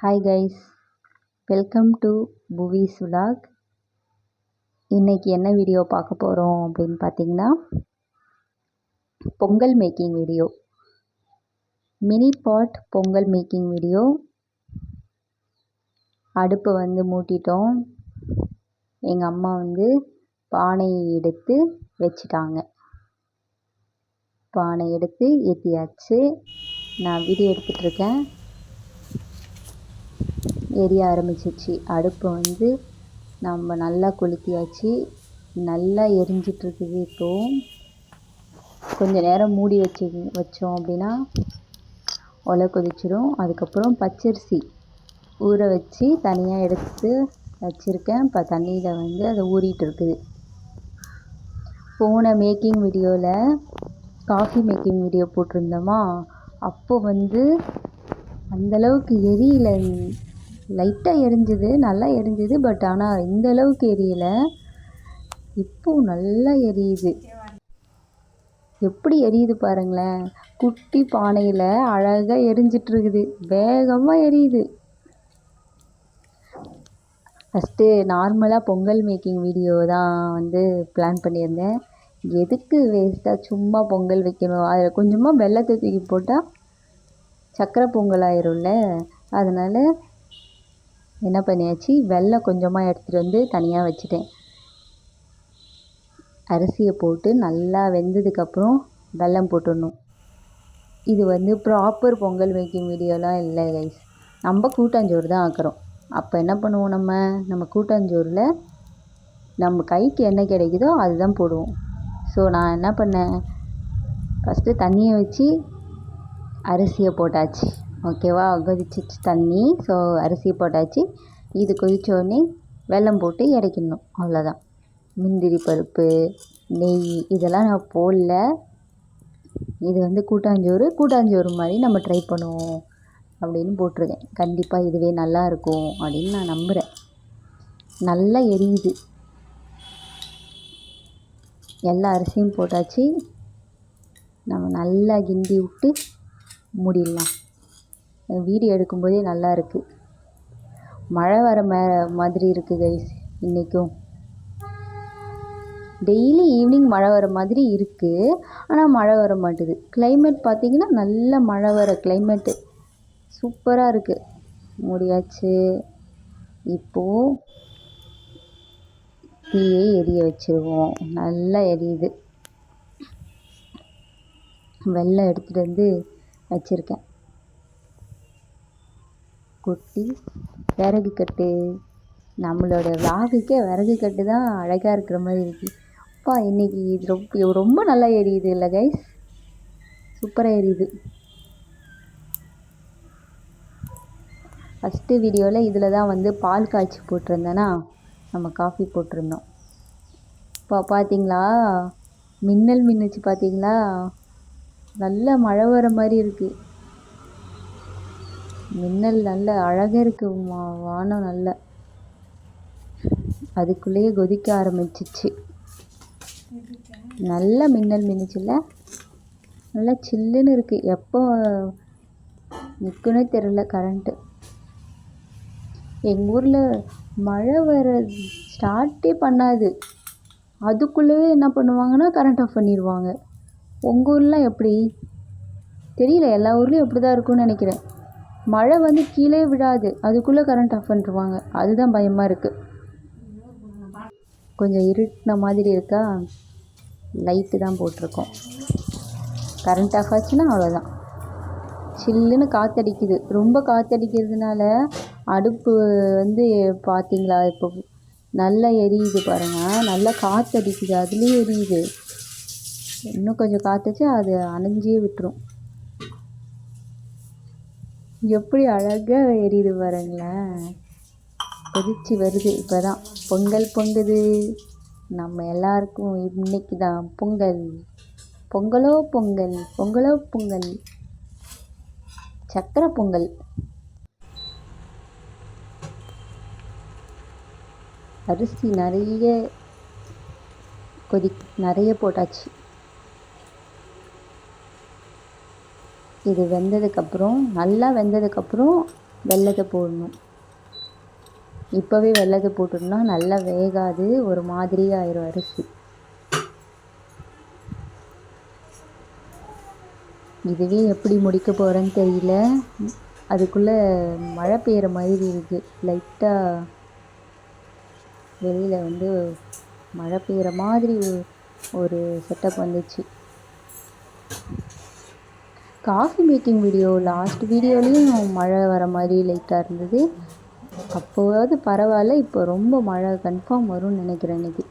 Hi guys, welcome to புவிஸ் vlog. இன்றைக்கி என்ன video பார்க்க போகிறோம் அப்படின்னு பார்த்தீங்கன்னா, பொங்கல் மேக்கிங் வீடியோ, மினி பாட் பொங்கல் மேக்கிங் வீடியோ. அடுப்பை மூட்டிட்டோம். எங்கள் அம்மா பானையை எடுத்து வச்சிட்டாங்க. பானை எடுத்து ஏற்றியாச்சு. நான் வீடியோ எடுத்துகிட்ருக்கேன். எரிய ஆரம்பிச்சிச்சு. அடுப்பு நம்ம நல்லா கொளுத்தியாச்சு. நல்லா எரிஞ்சிட்ருக்குது. இப்போது கொஞ்சம் நேரம் மூடி வச்சோம் அப்படின்னா ஒலை கொதிச்சிடும். அதுக்கப்புறம் பச்சரிசி ஊற வச்சு தனியாக எடுத்து வச்சுருக்கேன். இப்போ தண்ணியில் அது ஊறிட்டு இருக்குது. போன மேக்கிங் வீடியோவில் காஃபி மேக்கிங் வீடியோ போட்டிருந்தோமா, அப்போது அந்தளவுக்கு எரியல. லைட்டாக எரிஞ்சுது, நல்லா எரிஞ்சுது. பட் ஆனால் இந்தளவுக்கு எரியலை. இப்போது நல்லா எரியுது. எப்படி எரியுது பாருங்களேன். குட்டி பானையில் அழகாக எரிஞ்சிட்ருக்குது. வேகமாக எரியுது. ஃபஸ்ட்டு நார்மலாக பொங்கல் மேக்கிங் வீடியோ தான் பிளான் பண்ணியிருந்தேன். எதுக்கு வேஸ்ட்டாக சும்மா பொங்கல் வைக்கணும், அதில் கொஞ்சமாக வெல்லத்தை தூக்கி போட்டால் சக்கரை பொங்கல் ஆயிரும்ல. அதனால் என்ன பண்ணியாச்சு, வெல்லம் கொஞ்சமாக எடுத்துகிட்டு தனியாக வச்சுட்டேன். அரிசியை போட்டு நல்லா வெந்ததுக்கப்புறம் வெல்லம் போட்டுடணும். இது ப்ராப்பர் பொங்கல் மேக்கிங் வீடியோலாம் இல்லை கைஸ். நம்ம கூட்டாஞ்சோறு தான் ஆக்குறோம். அப்போ என்ன பண்ணுவோம், நம்ம கூட்டாஞ்சோறில் நம்ம கைக்கு என்ன கிடைக்குதோ அதுதான் போடுவோம். ஸோ நான் என்ன பண்ணேன், ஃபஸ்ட்டு தண்ணியை வச்சு அரிசியை போட்டாச்சு. ஓகேவா, கொதிச்சிச்சு தண்ணி. ஸோ அரிசி போட்டாச்சு. இது கொதித்தோடனே வெல்லம் போட்டு இறக்கிடணும். அவ்வளோதான். முந்திரி பருப்பு, நெய் இதெல்லாம் நான் போடல. இது கூட்டாஞ்சோறு மாதிரி நம்ம ட்ரை பண்ணுவோம் அப்படின்னு போட்டிருக்கேன். கண்டிப்பாக இதுவே நல்லாயிருக்கும் அப்படின்னு நான் நம்புகிறேன். நல்லா எரியுது. எல்லா அரிசியும் போட்டாச்சு. நம்ம நல்லா கிண்டி விட்டு மூடிடலாம். வீடியோ எடுக்கும்போதே நல்லா இருக்குது. மழை வர மாதிரி இருக்குது கைஸ். இன்றைக்கும் டெய்லி ஈவினிங் மழை வர மாதிரி இருக்குது. ஆனால் மழை வர மாட்டுது. கிளைமேட் பார்த்திங்கன்னா நல்ல மழை வர கிளைமேட்டு. சூப்பராக இருக்குது. மூடியாச்சு. இப்போது தீயை எரிய வச்சுருவோம். நல்லா எரியுது. வெல்லம் எடுத்துகிட்டு வச்சுருக்கேன். கொட்டி விறகு கட்டு. நம்மளோட விலாகுக்கே விறகு கட்டு தான் அழகாக இருக்கிற மாதிரி இருக்குது. அப்பா இன்றைக்கி இது ரொம்ப நல்லா எரியுது இல்லை கைஸ். சூப்பராக எரியுது. ஃபஸ்ட்டு வீடியோவில் இதில் தான் பால் காய்ச்சி போட்டிருந்தேன்னா நம்ம காஃபி போட்டிருந்தோம். இப்போ பார்த்தீங்களா, மின்னல் மின்னுச்சு பார்த்தீங்களா. நல்ல மழை வர மாதிரி இருக்குது. மின்னல் நல்ல அழகாக இருக்குது. வானம் நல்ல அதுக்குள்ளேயே கொதிக்க ஆரம்பிச்சிச்சு. நல்ல மின்னல் மின்னுச்சுல்ல. நல்லா சில்லுன்னு இருக்குது. எப்போ நிற்குன்னே தெரியல கரண்ட்டு. எங்கள் ஊரில் மழை வர ஸ்டார்ட்டே பண்ணாது. அதுக்குள்ளேயே என்ன பண்ணுவாங்கன்னா கரண்ட் ஆஃப் பண்ணிடுவாங்க. உங்கள் ஊர்லாம் எப்படி தெரியல. எல்லா ஊர்லேயும் எப்படி தான் இருக்கும்னு நினைக்கிறேன். மழை கீழே விடாது, அதுக்குள்ளே கரண்ட் ஆஃப் பண்ணிடுவாங்க. அதுதான் பயமாக இருக்குது. கொஞ்சம் இருட்டின மாதிரி இருக்கா. லைட்டு தான் போட்டிருக்கோம். கரண்ட் ஆஃப் ஆச்சுன்னா அவ்வளோதான். சில்லுன்னு காற்றடிக்குது. ரொம்ப காற்றடிக்கிறதுனால அடுப்பு பார்த்தீங்களா இப்போ நல்லா எரியுது பாருங்கள். நல்லா காற்றடிக்குது, அதுலேயே எரியுது. இன்னும் கொஞ்சம் காற்றுச்சு அது அணைஞ்சே விட்டுரும். எப்படி அழகாக எரியுது பாருங்களேன். கொதிச்சு வருது. இப்போ தான் பொங்கல் பொங்குது. நம்ம எல்லாருக்கும் இன்னைக்கு தான் பொங்கல். பொங்கலோ பொங்கல், பொங்கலோ பொங்கல், சக்கரை பொங்கல். அரிசி நிறைய போட்டாச்சு. இது வெந்ததுக்கப்புறம் நல்லா வெந்ததுக்கப்புறம் வெல்லத்தை போடணும். இப்போவே வெல்லத்தை போட்டோம்னா நல்லா வேகாது, ஒரு மாதிரியாக ஆயிரும் அரிசி. இதுவே எப்படி முடிக்க போகிறேன்னு தெரியல. அதுக்குள்ளே மழை பெய்கிற மாதிரி இருக்குது. லைட்டாக வெளியில் மழை பெய்கிற மாதிரி ஒரு செட்டப் வந்துச்சு. காஃபி மேக்கிங் வீடியோ லாஸ்ட் வீடியோலேயும் மழை வர மாதிரி லைட்டாக இருந்தது. அப்போவாவது பரவாயில்ல, இப்போ ரொம்ப மழை கன்ஃபார்ம் வரும்னு நினைக்கிறேன் இன்னைக்கு.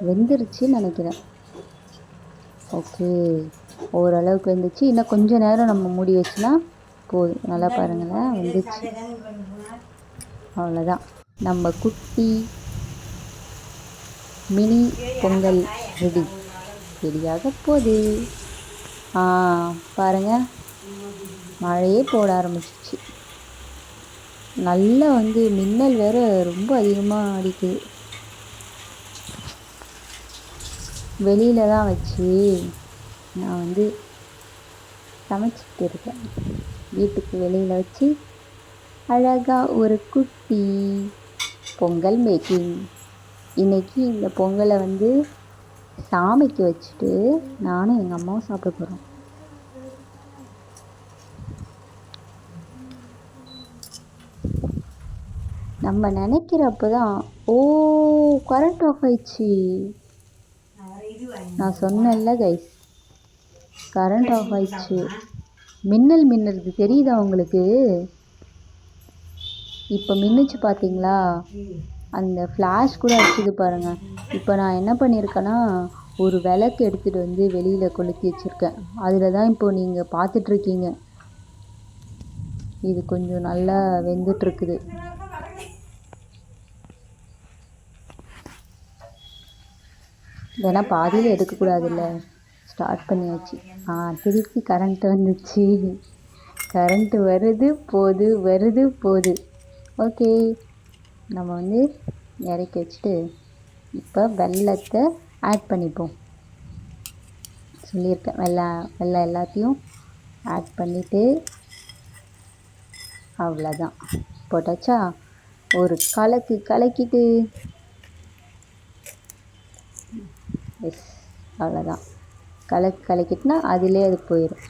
வெந்துருச்சுன்னு நினைக்கிறேன். ஓகே, ஓரளவுக்கு வெந்துச்சு. இன்னும் கொஞ்சம் நேரம் நம்ம மூடி வச்சுனா போதும். நல்லா பாருங்களேன், வெந்துச்சு. அவ்வளோதான், நம்ம குட்டி மினி பொங்கல் ரெடியாக போகுது. பாருங்கள், மழையே போட ஆரம்பிச்சிச்சு. நல்லா மின்னல் வேறு ரொம்ப அதிகமாக அடிக்குது. வெளியில் தான் வச்சு நான் சமைச்சிட்டு இருக்கேன். வீட்டுக்கு வெளியில் வச்சு அழகாக ஒரு குட்டி பொங்கல் மேக்கிங். இன்றைக்கி இந்த பொங்கலை சாமிக்கு வச்சுட்டு நானும் எங்கள் அம்மாவும் சாப்பிட போகிறோம். நம்ம நினைக்கிறப்ப தான் கரண்ட் ஆஃப் ஆயிடுச்சு. நான் சொன்னேன்ல கைஸ், கரண்ட் ஆஃப் ஆயிடுச்சு. மின்னல் மின்னுறது தெரியுதா உங்களுக்கு? இப்போ மின்னுச்சு பார்த்தீங்களா? அந்த ஃப்ளாஷ் கூட அடிச்சுது பாருங்கள். இப்போ நான் என்ன பண்ணியிருக்கேன்னா, ஒரு விளக்கு எடுத்துகிட்டு வெளியில் கொளுத்தி வச்சுருக்கேன். அதில் தான் இப்போது நீங்கள் பார்த்துட்ருக்கீங்க. இது கொஞ்சம் நல்லா வெந்துட்டுருக்குது. ஏன்னா பாதியில் எடுக்கக்கூடாதுல்ல, ஸ்டார்ட் பண்ணியாச்சு. திருப்பி கரண்ட்டு வந்துச்சு. கரண்ட்டு வருது போகுது. ஓகே, நம்ம இறக்கி வச்சுட்டு இப்போ வெல்லத்தை ஆட் பண்ணிப்போம். சொல்லியிருக்கேன், வெல்லம் எல்லாத்தையும் ஆட் பண்ணிவிட்டு அவ்வளோதான், போட்டாச்சா? ஒரு கலக்கிட்டு எஸ், அவ்வளோதான். கலக்கிட்டுனா அதிலே அது போயிடும்.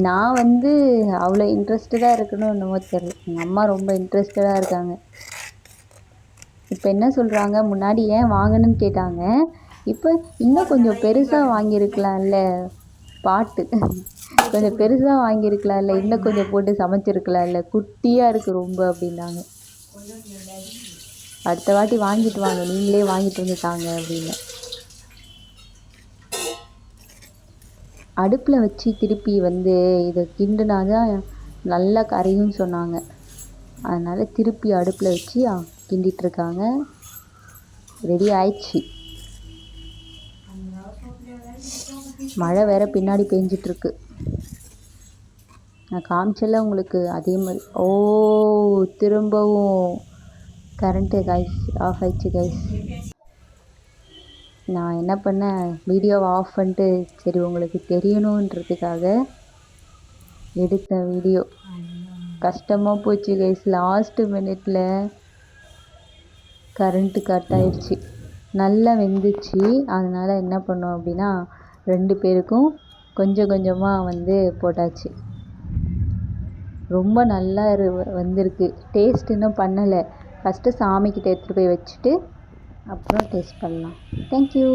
நான் அவ்வளோ இன்ட்ரெஸ்டடாக இருக்கணும் என்னமோ தெரியல. எங்கள் அம்மா ரொம்ப இன்ட்ரெஸ்டடாக இருக்காங்க. இப்போ என்ன சொல்கிறாங்க, முன்னாடி ஏன் வாங்கணுன்னு கேட்டாங்க. இப்போ இன்னும் கொஞ்சம் பெருசாக வாங்கியிருக்கலாம்ல, பாட்டு கொஞ்சம் பெருசாக வாங்கியிருக்கலாம்ல, இன்னும் கொஞ்சம் போட்டு சமைச்சிருக்கலாம்ல, குட்டியாக இருக்குது ரொம்ப அப்படின்னாங்க. அடுத்த வாட்டி வாங்கிட்டு வாங்க, நீங்களே வாங்கிட்டு தாங்க அப்படின்னு. அடுப்பில் வச்சு திருப்பி இதை கிண்டுனா தான் நல்லா கரையும்னு சொன்னாங்க. அதனால் திருப்பி அடுப்பில் வச்சு கிண்டிகிட்ருக்காங்க. ரெடி ஆயிடுச்சு. மழை வேறு பின்னாடி பெஞ்சிட்ருக்கு. நான் காமிச்சல உங்களுக்கு, அதே மாதிரி. திரும்பவும் கரண்ட்டு கைஸ் ஆஃப் ஆயிடுச்சு கைஸ். நான் என்ன பண்ணேன், வீடியோவை ஆஃப் பண்ணிட்டு சரி உங்களுக்கு தெரியணுன்றதுக்காக எடுத்த வீடியோ. கஷ்டமாக போச்சு கைஸ், லாஸ்ட்டு மினிட்ல கரண்ட்டு கட் ஆயிடுச்சு. நல்லா வெந்துச்சு. அதனால் என்ன பண்ணோம் அப்படின்னா, 2 பேருக்கும் கொஞ்சம் கொஞ்சமாக போட்டாச்சு. ரொம்ப நல்லா வந்திருக்கு. டேஸ்ட் இன்னும் பண்ணலை. ஃபஸ்ட்டு சாமிக்கிட்ட எடுத்துகிட்டு போய் வச்சுட்டு அப்புறம் டேஸ்ட் பண்ணலாம். தேங்க்யூ.